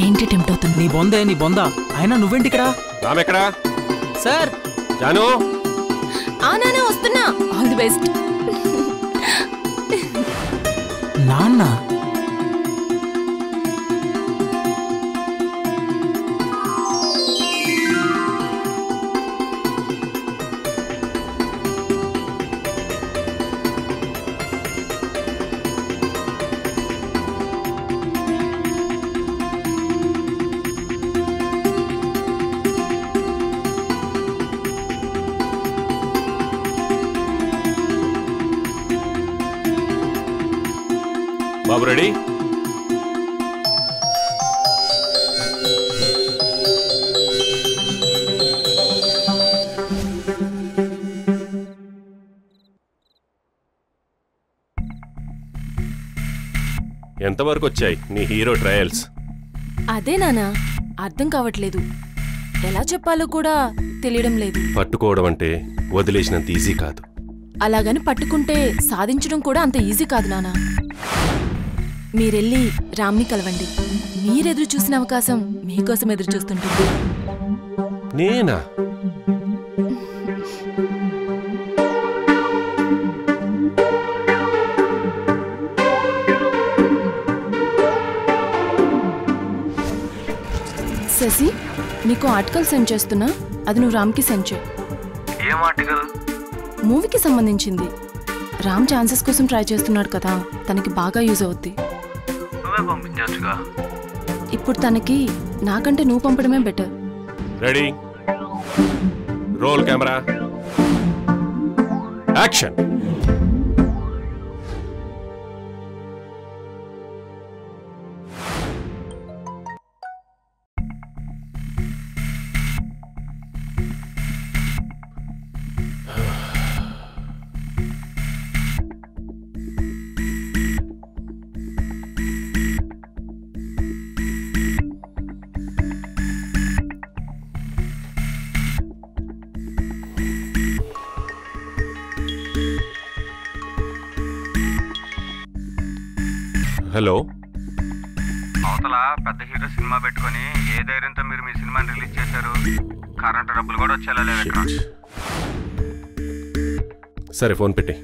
ఏంటి టెంప్ట్ అవుతుంది? నీ బొందే నీ బొంద. అయినా నువ్వేంటి ఇక్కడ? రామెక్కడా? సార్ జాను నాన్న వస్తున్నా. All the best. నాన్న బాబు రెడీ? ఎంతవరకు వచ్చాయి నీ హీరో ట్రయల్స్? అదే నాన్న అర్థం కావట్లేదు. ఎలా చెప్పాలో కూడా తెలియడం లేదు. పట్టుకోవడం అంటే వదిలేసినంత ఈజీ కాదు. అలాగని పట్టుకుంటే సాధించడం కూడా అంత ఈజీ కాదు నాన్న. మీరెళ్ళి రామ్ని కలవండి. మీరెదురు చూసిన అవకాశం మీకోసం ఎదురు చూస్తుంటుంది. నేనా? శశి, నీకు ఆర్టికల్ సెండ్ చేస్తున్నా. అది నువ్వు రామ్కి సెండ్ చేయి. ఏం ఆర్టికల్? మూవీకి సంబంధించింది. రామ్ ఛాన్సెస్ కోసం ట్రై చేస్తున్నాడు కదా, తనకి బాగా యూజ్ అవుద్ది. నువ్వే పంపించొచ్చుగా. ఇప్పుడు తనకి నాకంటే నువ్వు పంపడమే better. Ready, roll camera, action. Hello, అవతల పెద్ద హీరో సినిమా పెట్టుకొని ఏ ధైర్యంతో మీరు మీ సినిమాని రిలీజ్ చేశారు? కరెంటు డబ్బులు కూడా వచ్చేలా లేదు. సరే ఫోన్ పెట్టి.